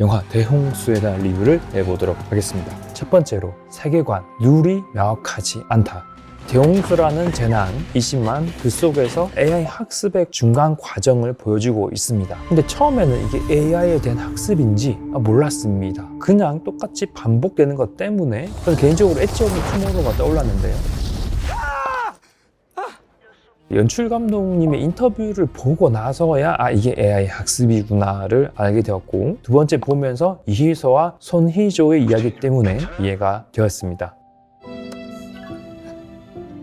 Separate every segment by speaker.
Speaker 1: 영화 대홍수에 대한 리뷰를 해보도록 하겠습니다. 첫 번째로 세계관, 룰이 명확하지 않다. 대홍수라는 재난이지만 그 속에서 AI 학습의 중간 과정을 보여주고 있습니다. 근데 처음에는 이게 AI에 대한 학습인지 몰랐습니다. 그냥 똑같이 반복되는 것 때문에 저는 개인적으로 엣지 오브 투모로우가 떠올랐는데요. 연출 감독님의 인터뷰를 보고 나서야 이게 AI 학습이구나를 알게 되었고, 두 번째 보면서 이희서와 손희조의 이야기 때문에 이해가 되었습니다.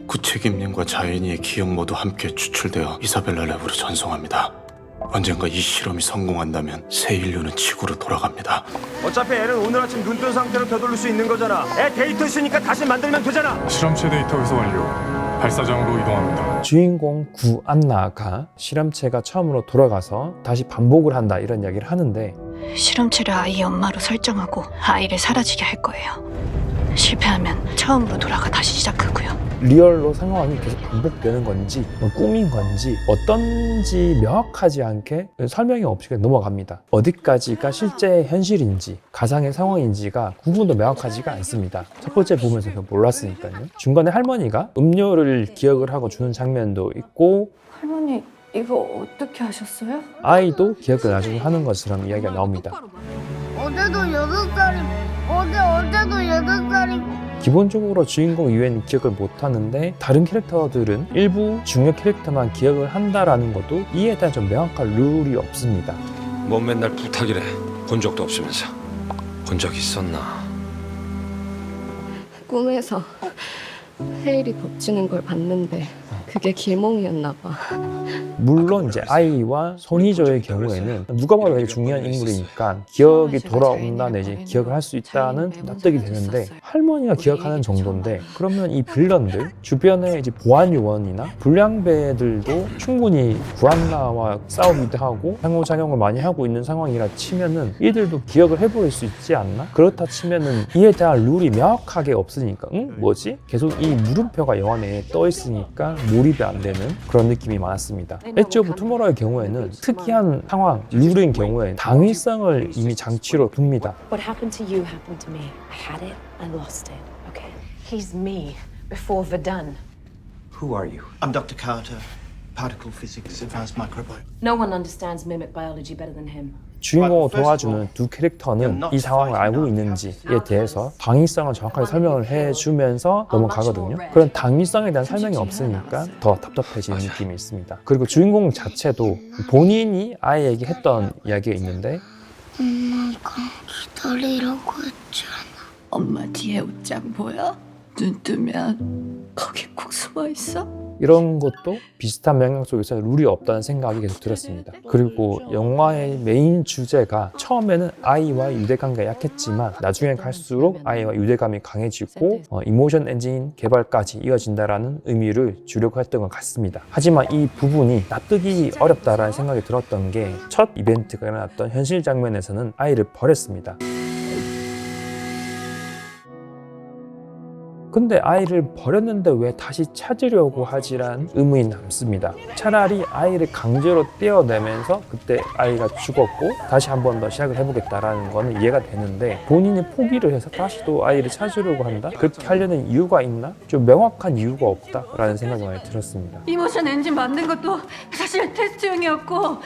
Speaker 2: 구책임님과 자연이의 기억 모두 함께 추출되어 이사벨라 랩으로 전송합니다. 언젠가 이 실험이 성공한다면 새 인류는 지구로 돌아갑니다.
Speaker 3: 어차피 애는 오늘 아침 눈 뜬 상태로 되돌릴 수 있는 거잖아. 애 데이터 있으니까 다시 만들면 되잖아.
Speaker 4: 실험체 데이터 회수 완료. 발사장으로 이동합니다.
Speaker 1: 주인공 구안나가 실험체가 처음으로 돌아가서 다시 반복을 한다 이런 이야기를 하는데,
Speaker 5: 실험체를 아이의 엄마로 설정하고 아이를 사라지게 할 거예요. 실패하면 처음으로 돌아가 다시 시작하고요.
Speaker 1: 리얼로 상황이 계속 반복되는 건지 꿈인 건지 어떤지 명확하지 않게 설명이 없이 그냥 넘어갑니다. 어디까지가 실제 현실인지 가상의 상황인지가 구분도 명확하지가 않습니다. 첫 번째 보면서 몰랐으니까요. 중간에 할머니가 음료를 기억을 하고 주는 장면도 있고,
Speaker 6: 할머니 이거 어떻게 하셨어요?
Speaker 1: 아이도 기억을 나중에 하는 것처럼 이야기가 나옵니다.
Speaker 7: 어제도 6살이 어제도 8살이고.
Speaker 1: 기본적으로 주인공 이외에는 기억을 못하는데 다른 캐릭터들은 일부 중요 캐릭터만 기억을 한다라는 것도 이에 대한 좀 명확한 룰이 없습니다.
Speaker 8: 뭔 맨날 부탁이래. 본 적도 없으면서. 본 적 있었나?
Speaker 6: 꿈에서 헤일이 덮치는 걸 봤는데 그게 길몽이었나 봐.
Speaker 1: 물론 이제 아이와 손희조의 경우에는 누가 봐도 되게 중요한 인물이니까 기억이 돌아온다 내지 기억을 할 수 있다는 납득이 되는데, 할머니가 기억하는 정도인데 그러면 이 빌런들 주변에 이제 보안 요원이나 불량배들도 충분히 구안나와 싸우기도 하고 상호작용을 많이 하고 있는 상황이라 치면은 이들도 기억을 해버릴 수 있지 않나? 그렇다 치면은 이에 대한 룰이 명확하게 없으니까 뭐지? 계속 이 물음표가 영화 내에 떠 있으니까 몰입이 안 되는 그런 느낌이 많았습니다. 엣지 오브 투모로우의 경우에는 특이한 상황, 룰인 경우에 당위성을 이미 장치로 둡니다.
Speaker 9: What happened to you happened to me. I had it, I lost it. Okay. He's me before Verdun.
Speaker 8: Who are you?
Speaker 10: I'm Dr. Carter, particle physics, advanced microbiome.
Speaker 9: No one understands mimic biology better than him.
Speaker 1: 주인공을 도와주는 두 캐릭터는 이 상황을 알고 있는지에 대해서 당위성을 정확하게 설명을 해주면서 넘어가거든요. 그런 당위성에 대한 설명이 없으니까 더 답답해지는 느낌이 있습니다. 그리고 주인공 자체도 본인이 아이에게 했던 이야기가 있는데,
Speaker 7: 엄마가 기다리라고 했잖아.
Speaker 5: 엄마 뒤에 옷장 보여? 눈 뜨면 거기 꼭 숨어 있어?
Speaker 1: 이런 것도 비슷한 맥락 속에서 룰이 없다는 생각이 계속 들었습니다. 그리고 영화의 메인 주제가 처음에는 아이와 유대감이 약했지만 나중에 갈수록 아이와 유대감이 강해지고 이모션 엔진 개발까지 이어진다라는 의미를 주려고 했던 것 같습니다. 하지만 이 부분이 납득이 어렵다라는 생각이 들었던 게, 첫 이벤트가 일어났던 현실 장면에서는 아이를 버렸습니다. 근데 아이를 버렸는데 왜 다시 찾으려고 하지란 의문이 남습니다. 차라리 아이를 강제로 떼어내면서 그때 아이가 죽었고 다시 한 번 더 시작을 해보겠다라는 거는 이해가 되는데, 본인이 포기를 해서 다시 또 아이를 찾으려고 한다? 그렇게 하려는 이유가 있나? 좀 명확한 이유가 없다라는 생각이 많이 들었습니다.
Speaker 5: 이모션 엔진 만든 것도 사실 테스트용이었고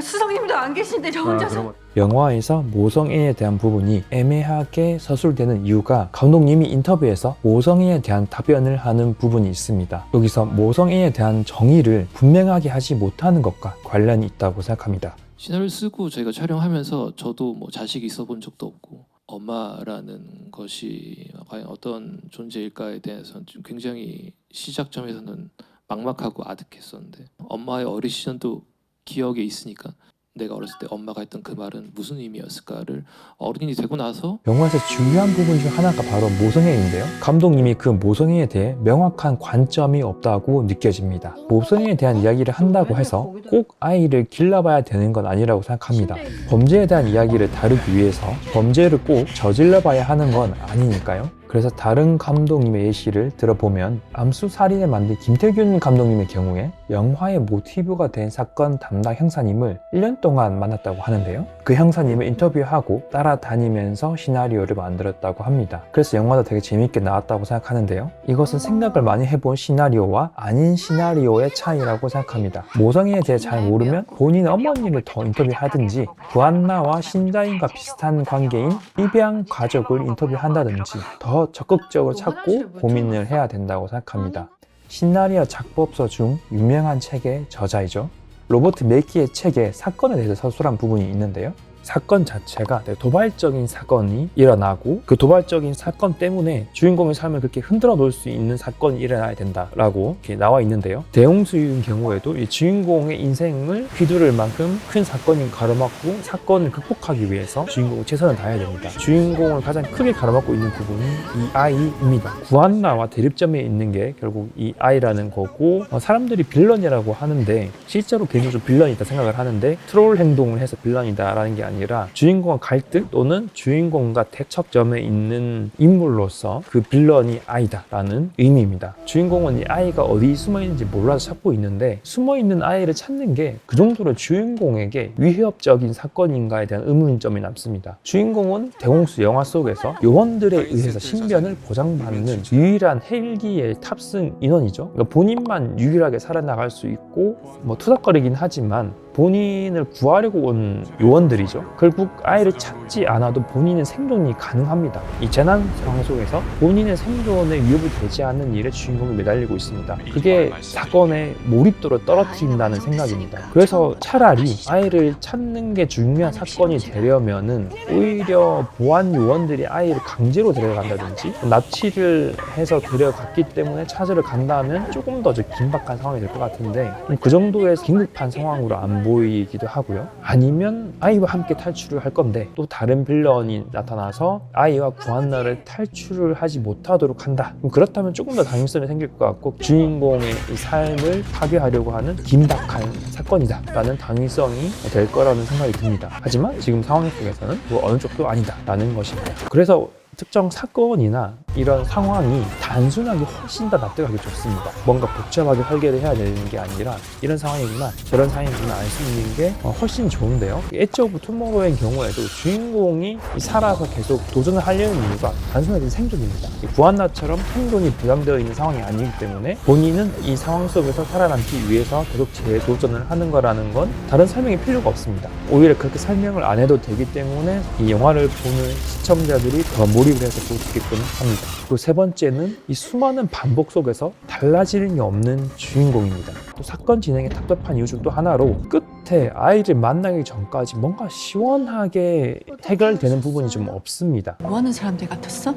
Speaker 5: 수성님도 안 계신데 저 혼자서.
Speaker 1: 영화에서 모성애에 대한 부분이 애매하게 서술되는 이유가 감독님이 인터뷰에서 모성애에 대한 답변을 하는 부분이 있습니다. 여기서 모성애에 대한 정의를 분명하게 하지 못하는 것과 관련이 있다고 생각합니다.
Speaker 11: 시나리오를 쓰고 저희가 촬영하면서 저도 뭐 자식이 있어 본 적도 없고 엄마라는 것이 과연 어떤 존재일까에 대해서는 좀 굉장히 시작점에서는 막막하고 아득했었는데, 엄마의 어린 시절도 기억에 있으니까 내가 어렸을 때 엄마가 했던 그 말은 무슨 의미였을까를 어른이 되고 나서.
Speaker 1: 영화에서 중요한 부분 중 하나가 바로 모성애인데요. 감독님이 그 모성애에 대해 명확한 관점이 없다고 느껴집니다. 모성애에 대한 이야기를 한다고 해서 꼭 아이를 길러봐야 되는 건 아니라고 생각합니다. 범죄에 대한 이야기를 다루기 위해서 범죄를 꼭 저질러봐야 하는 건 아니니까요. 그래서 다른 감독님의 예시를 들어보면 암수살인을 만든 김태균 감독님의 경우에 영화의 모티브가 된 사건 담당 형사님을 1년 동안 만났다고 하는데요. 그 형사님을 인터뷰하고 따라다니면서 시나리오를 만들었다고 합니다. 그래서 영화도 되게 재밌게 나왔다고 생각하는데요. 이것은 생각을 많이 해본 시나리오와 아닌 시나리오의 차이라고 생각합니다. 모성애에 대해 잘 모르면 본인 어머니를 더 인터뷰하든지 구안나와 신자인과 비슷한 관계인 입양 가족을 인터뷰한다든지 더 적극적으로 찾고 고민을 해야 된다고 생각합니다. 시나리오 작법서 중 유명한 책의 저자이죠. 로버트 메키의 책에 사건에 대해서 서술한 부분이 있는데요. 사건 자체가 도발적인 사건이 일어나고 그 도발적인 사건 때문에 주인공의 삶을 그렇게 흔들어 놓을 수 있는 사건이 일어나야 된다라고 이렇게 나와 있는데요. 대홍수인 경우에도 이 주인공의 인생을 휘두를 만큼 큰 사건이 가로막고 사건을 극복하기 위해서 주인공은 최선을 다해야 됩니다. 주인공을 가장 크게 가로막고 있는 부분이 이 아이입니다. 구안나와 대립점에 있는 게 결국 이 아이라는 거고 사람들이 빌런이라고 하는데 실제로 개인적으로 빌런이다 생각을 하는데 트롤 행동을 해서 빌런이다라는 게 아니라 주인공과 갈등 또는 주인공과 대척점에 있는 인물로서 그 빌런이 아이다라는 의미입니다. 주인공은 이 아이가 어디 숨어 있는지 몰라서 찾고 있는데 숨어 있는 아이를 찾는 게 그 정도로 주인공에게 위협적인 사건인가에 대한 의문점이 남습니다. 주인공은 대홍수 영화 속에서 요원들에 의해서 신변을 보장받는 유일한 헬기의 탑승 인원이죠. 그러니까 본인만 유일하게 살아나갈 수 있고 투닥거리긴 하지만 본인을 구하려고 온 요원들이죠. 결국 아이를 찾지 않아도 본인의 생존이 가능합니다. 이 재난 상황 속에서 본인의 생존에 위협이 되지 않는 일에 주인공이 매달리고 있습니다. 그게 사건의 몰입도를 떨어뜨린다는 생각입니다. 그래서 차라리 아이를 찾는 게 중요한 사건이 되려면은 오히려 보안 요원들이 아이를 강제로 데려간다든지 납치를 해서 데려갔기 때문에 찾으러 간다면 조금 더 긴박한 상황이 될 것 같은데 그 정도의 긴급한 상황으로 안 보이기도 하고요. 아니면 아이와 함께 탈출을 할 건데 또 다른 빌런이 나타나서 아이와 구안나를 탈출을 하지 못하도록 한다. 그렇다면 조금 더 당위성이 생길 것 같고 주인공의 이 삶을 파괴하려고 하는 긴박한 사건이다 라는 당위성이 될 거라는 생각이 듭니다. 하지만 지금 상황 속에서는 어느 쪽도 아니다 라는 것입니다. 그래서 특정 사건이나 이런 상황이 단순하게 훨씬 더 납득하기 좋습니다. 뭔가 복잡하게 설계를 해야 되는 게 아니라 이런 상황이구나 저런 상황이구나 알 수 있는 게 훨씬 좋은데요. 엣지 오브 투모로우의 경우에도 주인공이 살아서 계속 도전을 하려는 이유가 단순하게 생존입니다. 구안나처럼 생존이 부담되어 있는 상황이 아니기 때문에 본인은 이 상황 속에서 살아남기 위해서 계속 재도전을 하는 거라는 건 다른 설명이 필요가 없습니다. 오히려 그렇게 설명을 안 해도 되기 때문에 이 영화를 보는 시청자들이 더 몰입을 해서 볼 수 있게끔 합니다. 그리고 세 번째는 이 수많은 반복 속에서 달라지는 게 없는 주인공입니다. 또 사건 진행에 답답한 이유 중 또 하나로 끝에 아이를 만나기 전까지 뭔가 시원하게 해결되는 부분이 좀 없습니다.
Speaker 5: 뭐 하는 사람들 같았어?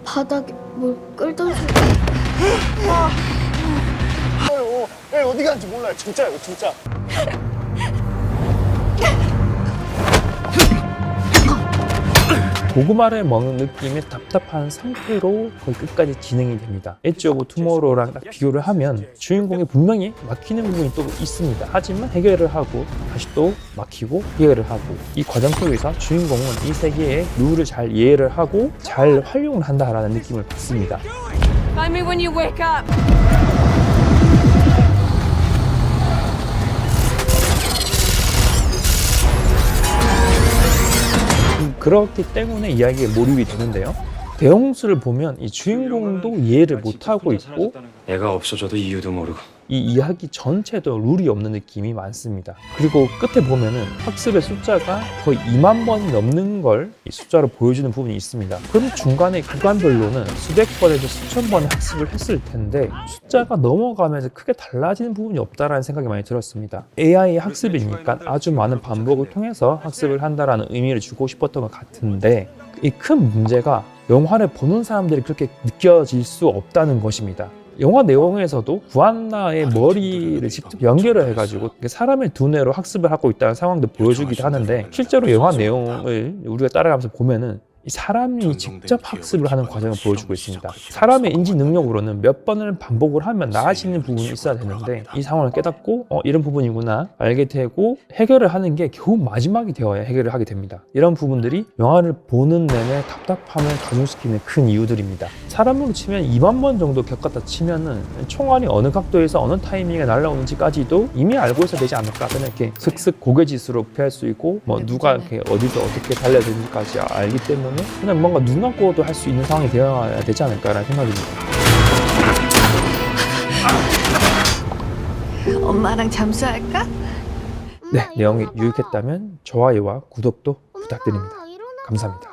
Speaker 7: 바닥에 뭘 끌던 소리.
Speaker 3: 어디 가는지 몰라요. 진짜요, 진짜.
Speaker 1: 고구마를 먹는 느낌의 답답한 상태로 거의 끝까지 진행이 됩니다. 엣지 오브 투모로우랑 딱 비교를 하면 주인공이 분명히 막히는 부분이 또 있습니다. 하지만 해결을 하고 다시 또 막히고 해결을 하고 이 과정 속에서 주인공은 이 세계의 룰을 잘 이해를 하고 잘 활용을 한다라는 느낌을 받습니다.
Speaker 9: Find me when you wake up.
Speaker 1: 그렇기 때문에 이야기에 몰입이 되는데요. 대홍수를 보면 이 주인공도 이해를 못하고 있고
Speaker 8: 애가 없어져도 이유도 모르고
Speaker 1: 이 이야기 전체도 룰이 없는 느낌이 많습니다. 그리고 끝에 보면은 학습의 숫자가 거의 2만 번이 넘는 걸 이 숫자로 보여주는 부분이 있습니다. 그럼 중간에 구간별로는 수백 번에서 수천 번의 학습을 했을 텐데 숫자가 넘어가면서 크게 달라지는 부분이 없다라는 생각이 많이 들었습니다. AI의 학습이니까 아주 많은 반복을 통해서 학습을 한다라는 의미를 주고 싶었던 것 같은데 이 큰 문제가 영화를 보는 사람들이 그렇게 느껴질 수 없다는 것입니다. 영화 내용에서도 구안나의 머리를 직접 연결을 해가지고 사람의 두뇌로 학습을 하고 있다는 상황도 보여주기도 하는데 실제로 영화 내용을 우리가 따라가면서 보면은 이 사람이 직접 학습을 하는 과정을 보여주고 있습니다. 사람의 인지 능력으로는 몇 번을 반복을 하면 나아지는 부분이 있어야 되는데 이 상황을 깨닫고 이런 부분이구나 알게 되고 해결을 하는 게 겨우 마지막이 되어야 해결을 하게 됩니다. 이런 부분들이 영화를 보는 내내 답답함을 가중시키는 큰 이유들입니다. 사람으로 치면 2만 번 정도 겪었다 치면은 총알이 어느 각도에서 어느 타이밍에 날아오는지까지도 이미 알고 있어야 되지 않을까. 그냥 이렇게 슥슥 고개짓으로 피할 수 있고 누가 이렇게 어디서 어떻게 달려야 되는지까지 알기 때문에 그냥 뭔가 눈 감고도 할 수 있는 상황이 되어야 되지 않을까라는 생각입니다.
Speaker 5: 엄마랑 잠수할까?
Speaker 1: 네, 내용이 유익했다면 좋아요와 구독도 부탁드립니다. 감사합니다.